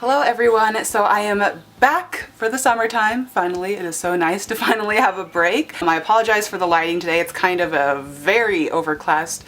Hello everyone, so I am back for the summertime, finally. It is so nice to finally have a break. I apologize for the lighting today. It's kind of a very overcast,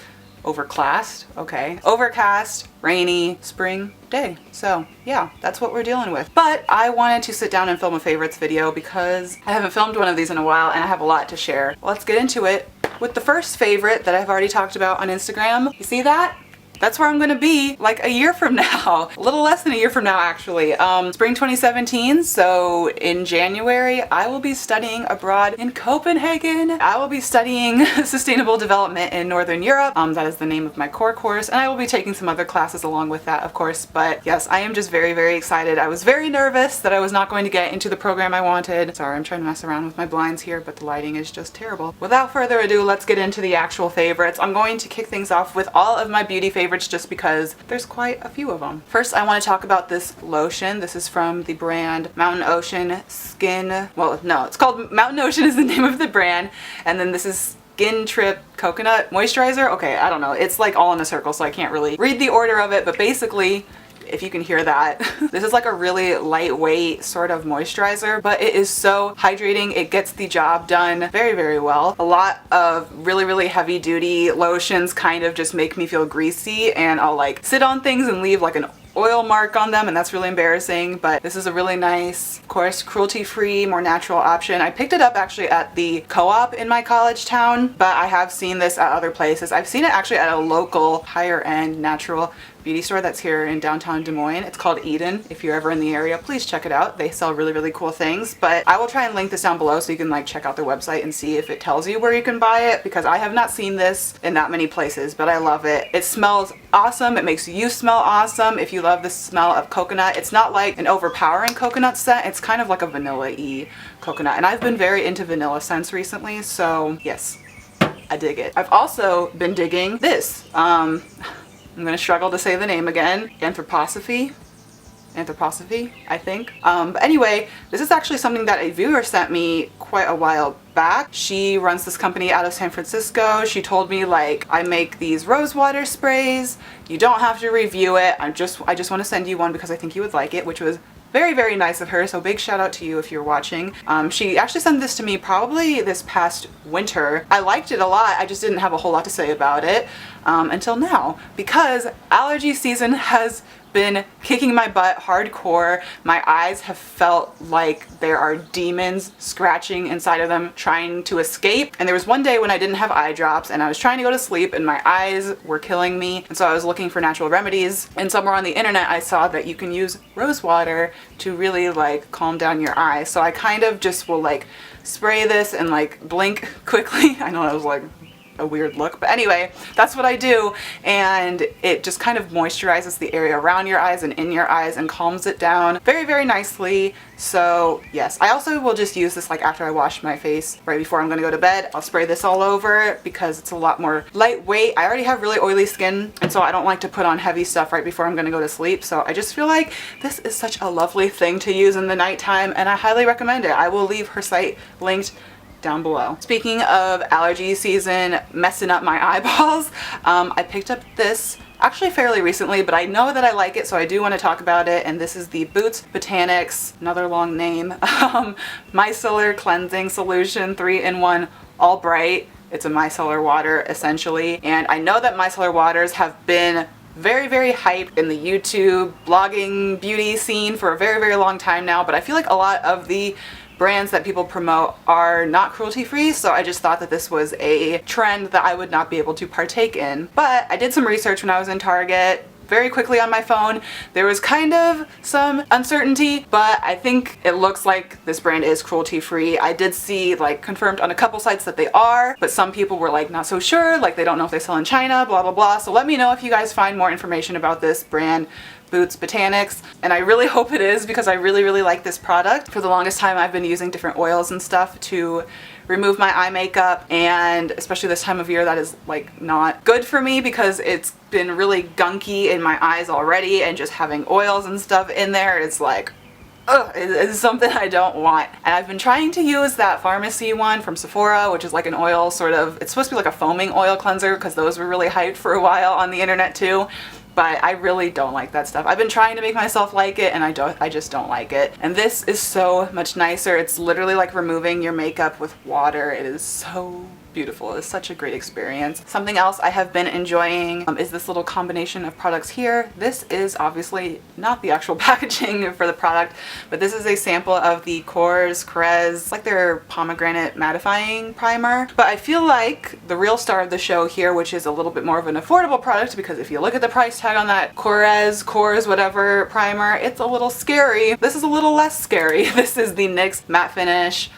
rainy spring day. So yeah, that's what we're dealing with. But I wanted to sit down and film a favorites video because I haven't filmed one of these in a while and I have a lot to share. Let's get into it with the first favorite that I've already talked about on Instagram. You see that? That's where I'm gonna be like a year from now. A little less than a year from now, actually. Spring 2017, so in January, I will be studying abroad in Copenhagen. I will be studying sustainable development in Northern Europe. That is the name of my core course, and I will be taking some other classes along with that, of course. But yes, I am just very, very excited. I was very nervous that I was not going to get into the program I wanted. Sorry, I'm trying to mess around with my blinds here, but the lighting is just terrible. Without further ado, let's get into the actual favorites. I'm going to kick things off with all of my beauty favorites just because there's quite a few of them. First, I want to talk about this lotion. This is from the brand Mountain Ocean Skin. Well, no, it's called Mountain Ocean is the name of the brand. And then this is Skin Trip Coconut Moisturizer. Okay, I don't know. It's like all in a circle, so I can't really read the order of it, but basically, if you can hear that. This is like a really lightweight sort of moisturizer, but it is so hydrating. It gets the job done very, very well. A lot of really, really heavy duty lotions kind of just make me feel greasy, and I'll like sit on things and leave like an oil mark on them, and that's really embarrassing. But this is a really nice, of course, cruelty-free, more natural option. I picked it up actually at the co-op in my college town, but I have seen this at other places. I've seen it actually at a local higher end natural beauty store that's here in downtown Des Moines. It's called Eden. If you're ever in the area, please check it out. They sell really, really cool things, but I will try and link this down below so you can like check out their website and see if it tells you where you can buy it, because I have not seen this in that many places, but I love it. It smells awesome. It makes you smell awesome. If you love the smell of coconut, it's not like an overpowering coconut scent. It's kind of like a vanilla-y coconut, and I've been very into vanilla scents recently, so yes, I dig it. I've also been digging this. I'm gonna struggle to say the name again. Anthroposophe, I think. But anyway, this is actually something that a viewer sent me quite a while back. She runs this company out of San Francisco. She told me like, I make these rose water sprays. You don't have to review it. I just want to send you one because I think you would like it, which was very, very nice of her, so big shout out to you if you're watching. She actually sent this to me probably this past winter. I liked it a lot, I just didn't have a whole lot to say about it until now, because allergy season has been kicking my butt hardcore. My eyes have felt like there are demons scratching inside of them trying to escape. And there was one day when I didn't have eye drops and I was trying to go to sleep and my eyes were killing me. And so I was looking for natural remedies, and somewhere on the internet I saw that you can use rose water to really like calm down your eyes. So I kind of just will like spray this and like blink quickly. I know that was like a weird look, but anyway, that's what I do, and it just kind of moisturizes the area around your eyes and in your eyes and calms it down very, very nicely. So yes, I also will just use this like after I wash my face right before I'm gonna go to bed. I'll spray this all over because it's a lot more lightweight. I already have really oily skin, and so I don't like to put on heavy stuff right before I'm gonna go to sleep, so I just feel like this is such a lovely thing to use in the nighttime, and I highly recommend it. I will leave her site linked down below. Speaking of allergy season messing up my eyeballs, I picked up this actually fairly recently, but I know that I like it, so I do want to talk about it. And this is the Botanics, another long name, Micellar Cleansing Solution 3-in-1 All Bright. It's a micellar water essentially, and I know that micellar waters have been very, very hyped in the YouTube blogging beauty scene for a very, very long time now, but I feel like a lot of the brands that people promote are not cruelty-free, so I just thought that this was a trend that I would not be able to partake in. But I did some research when I was in Target very quickly on my phone. There was kind of some uncertainty, but I think it looks like this brand is cruelty-free. I did see like confirmed on a couple sites that they are, but some people were like not so sure, like they don't know if they sell in China, blah blah blah. So let me know if you guys find more information about this brand, Botanics, and I really hope it is, because I really, really like this product. For the longest time I've been using different oils and stuff to remove my eye makeup, and especially this time of year that is like not good for me because it's been really gunky in my eyes already, and just having oils and stuff in there is like, ugh, it's something I don't want. And I've been trying to use that pharmacy one from Sephora, which is like an oil sort of, it's supposed to be like a foaming oil cleanser because those were really hyped for a while on the internet too. but I really don't like that stuff. I've been trying to make myself like it, and I just don't like it. And this is so much nicer. It's literally like removing your makeup with water. It is so beautiful. It's such a great experience. Something else I have been enjoying is this little combination of products here. This is obviously not the actual packaging for the product, but this is a sample of the Korres, like their Pomegranite Mattifying primer. But I feel like the real star of the show here, which is a little bit more of an affordable product, because if you look at the price tag on that Korres whatever primer, it's a little scary. This is a little less scary. This is the NYX Matte Finish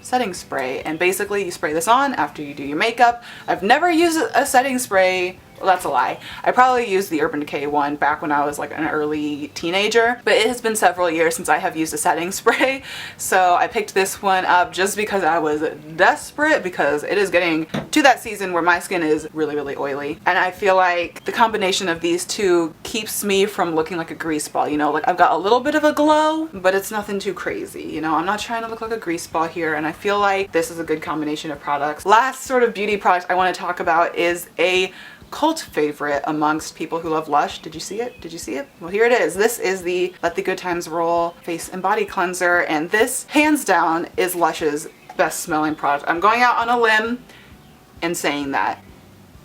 setting spray, and basically you spray this on after you do your makeup. I've never used a setting spray. Well, that's a lie. I probably used the Urban Decay one back when I was like an early teenager, but it has been several years since I have used a setting spray. So I picked this one up just because I was desperate, because it is getting to that season where my skin is really, really oily. And I feel like the combination of these two keeps me from looking like a grease ball. You know, like I've got a little bit of a glow, but it's nothing too crazy. You know, I'm not trying to look like a grease ball here, and I feel like this is a good combination of products. Last sort of beauty product I want to talk about is a cult favorite amongst people who love Lush. Did you see it? Did you see it? Well, here it is. This is the Let the Good Times Roll Face and Body Cleanser, and this, hands down, is Lush's best smelling product. I'm going out on a limb and saying that.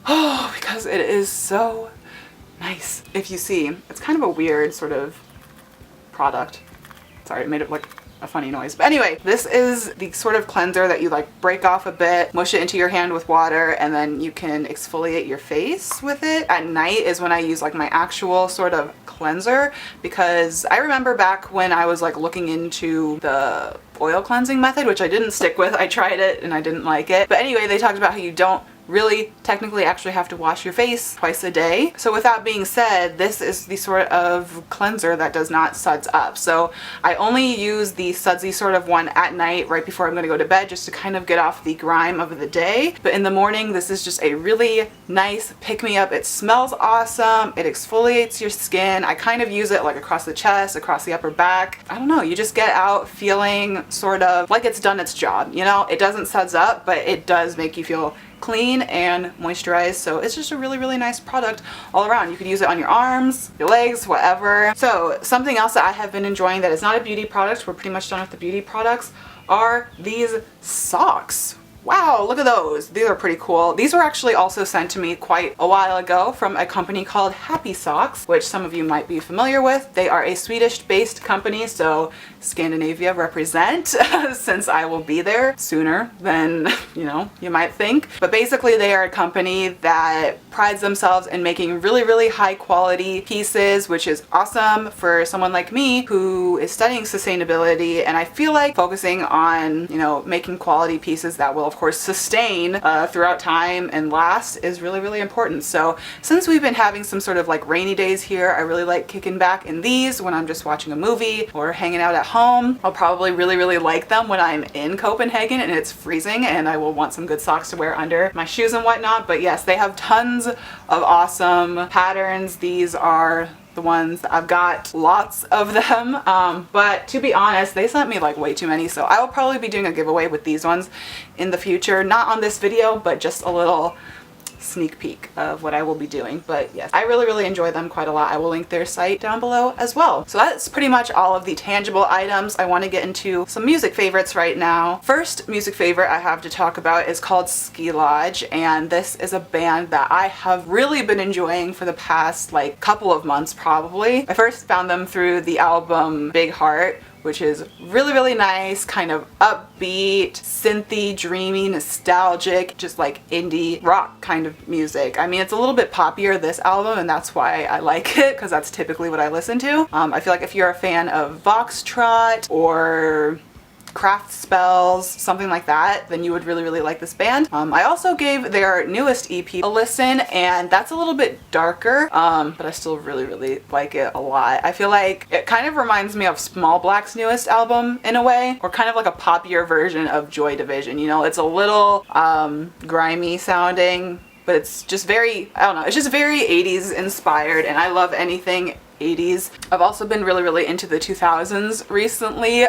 Oh, because it is so nice. If you see, it's kind of a weird sort of product. Sorry, it made it like a funny noise. But anyway, this is the sort of cleanser that you like break off a bit, mush it into your hand with water, and then you can exfoliate your face with it. At night is when I use like my actual sort of cleanser, because I remember back when I was like looking into the oil cleansing method, which I didn't stick with. I tried it and I didn't like it. But anyway, they talked about how you don't really technically actually have to wash your face twice a day. So with that being said, this is the sort of cleanser that does not suds up. So I only use the sudsy sort of one at night right before I'm going to go to bed, just to kind of get off the grime of the day. But in the morning, this is just a really nice pick-me-up. It smells awesome. It exfoliates your skin. I kind of use it like across the chest, across the upper back. I don't know, you just get out feeling sort of like it's done its job. You know, it doesn't suds up, but it does make you feel clean and moisturized. So it's just a really, really nice product all around. You could use it on your arms, your legs, whatever. So something else that I have been enjoying that is not a beauty product, we're pretty much done with the beauty products, are these socks. Wow, look at those. These are pretty cool. These were actually also sent to me quite a while ago from a company called Happy Socks, which some of you might be familiar with. They are a Swedish-based company, so Scandinavia represent, since I will be there sooner than, you know, you might think. But basically they are a company that prides themselves in making really, really high quality pieces, which is awesome for someone like me who is studying sustainability. And I feel like focusing on, you know, making quality pieces that will of course sustain throughout time and last is really, really important. So since we've been having some sort of like rainy days here, I really like kicking back in these when I'm just watching a movie or hanging out at home. I'll probably really, really like them when I'm in Copenhagen and it's freezing and I will want some good socks to wear under my shoes and whatnot. But yes, they have tons of awesome patterns. These are the ones. I've got lots of them, but to be honest, they sent me like way too many, so I will probably be doing a giveaway with these ones in the future. Not on this video, but just a little sneak peek of what I will be doing. But yes, I really, really enjoy them quite a lot. I will link their site down below as well. So that's pretty much all of the tangible items. I want to get into some music favorites right now. First music favorite I have to talk about is called Ski Lodge, and this is a band that I have really been enjoying for the past like couple of months probably. I first found them through the album Big Heart, which is really, really nice, kind of upbeat, synthy, dreamy, nostalgic, just like indie rock kind of music. I mean, it's a little bit poppier, this album, and that's why I like it, because that's typically what I listen to. I feel like if you're a fan of Foxtrot or craft spells, something like that, then you would really, really like this band. I also gave their newest EP a listen, and that's a little bit darker, but I still really, really like it a lot. I feel like it kind of reminds me of Small Black's newest album in a way, or kind of like a poppier version of Joy Division. You know, it's a little grimy sounding, but it's just very, I don't know, it's just very 80s inspired, and I love anything 80s. I've also been really into the 2000s recently,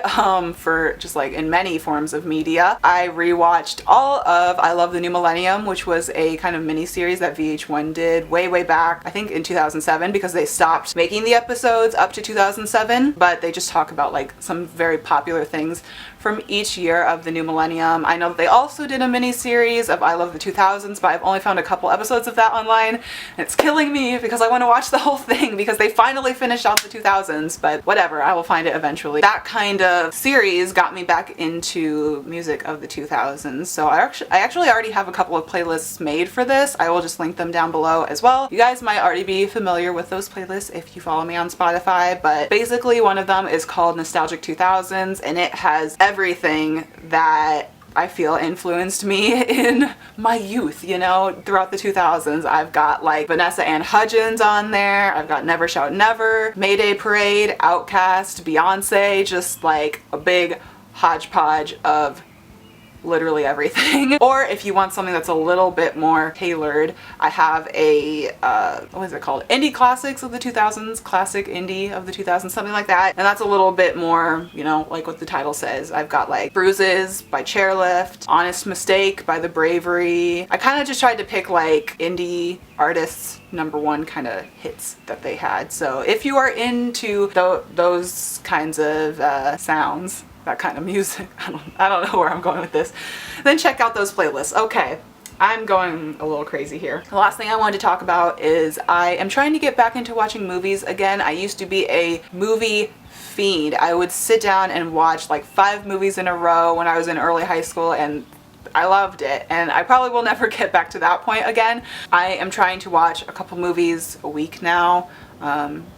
for just like in many forms of media. I rewatched all of I Love the New Millennium, which was a kind of mini series that VH1 did way back, I think in 2007, because they stopped making the episodes up to 2007, but they just talk about like some very popular things from each year of the new millennium. I know that they also did a mini series of I Love the 2000s, but I've only found a couple episodes of that online, and it's killing me because I want to watch the whole thing because they finally finished off the 2000s, but whatever, I will find it eventually. That kind of series got me back into music of the 2000s, so I actually already have a couple of playlists made for this. I will just link them down below as well. You guys might already be familiar with those playlists if you follow me on Spotify, but basically one of them is called Nostalgic 2000s, and it has everything that I feel influenced me in my youth, you know, throughout the 2000s. I've got like Vanessa Ann Hudgens on there, I've got Never Shout Never, Mayday Parade, Outkast, Beyonce, just like a big hodgepodge of literally everything. Or if you want something that's a little bit more tailored, I have a what is it called, indie classics of the 2000s, classic indie of the 2000s, something like that, and that's a little bit more, you know, like what the title says. I've got like Bruises by Chairlift, Honest Mistake by The Bravery. I kind of just tried to pick like indie artists #1 kind of hits that they had, so if you are into those kinds of sounds, that kind of music, I don't know where I'm going with this, then check out those playlists. Okay, I'm going a little crazy here. The last thing I wanted to talk about is I am trying to get back into watching movies again. I used to be a movie fiend. I would sit down and watch like 5 movies in a row when I was in early high school, and I loved it, and I probably will never get back to that point again. I am trying to watch a couple movies a week now,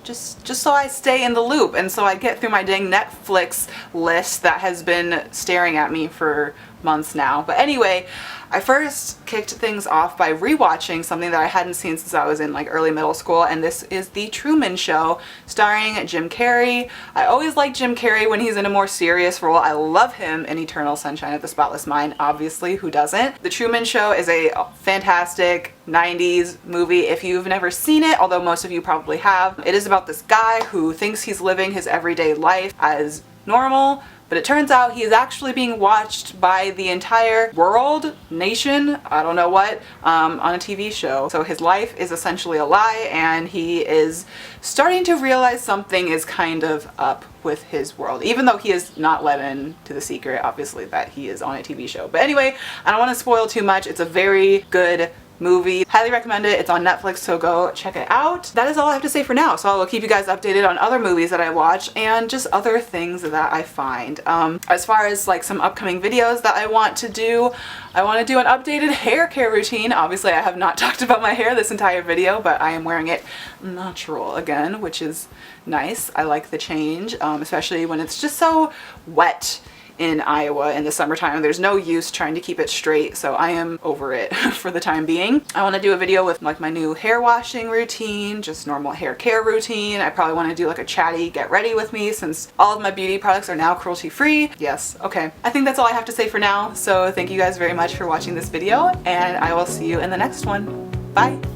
just so I stay in the loop and so I get through my dang Netflix list that has been staring at me for months now. But anyway, I first kicked things off by rewatching something that I hadn't seen since I was in like early middle school, and this is The Truman Show, starring Jim Carrey. I always like Jim Carrey when he's in a more serious role. I love him in Eternal Sunshine of the Spotless Mind, obviously, who doesn't? The Truman Show is a fantastic 90s movie. If you've never seen it, although most of you probably have, it is about this guy who thinks he's living his everyday life as normal, but it turns out he is actually being watched by the entire world, nation, I don't know what, on a TV show. So his life is essentially a lie, and he is starting to realize something is kind of up with his world, even though he is not let into the secret, obviously, that he is on a TV show. But anyway, I don't want to spoil too much. It's a very good movie. Highly recommend it. It's on Netflix, so go check it out. That is all I have to say for now, so I will keep you guys updated on other movies that I watch and just other things that I find. As far as like some upcoming videos that I want to do an updated hair care routine. Obviously I have not talked about my hair this entire video, but I am wearing it natural again, which is nice. I like the change, especially when it's just so wet in Iowa in the summertime. There's no use trying to keep it straight, so I am over it for the time being. I want to do a video with like my new hair washing routine, just normal hair care routine. I probably want to do like a chatty get ready with me, since all of my beauty products are now cruelty free. Yes, okay. I think that's all I have to say for now, so thank you guys very much for watching this video, and I will see you in the next one. Bye!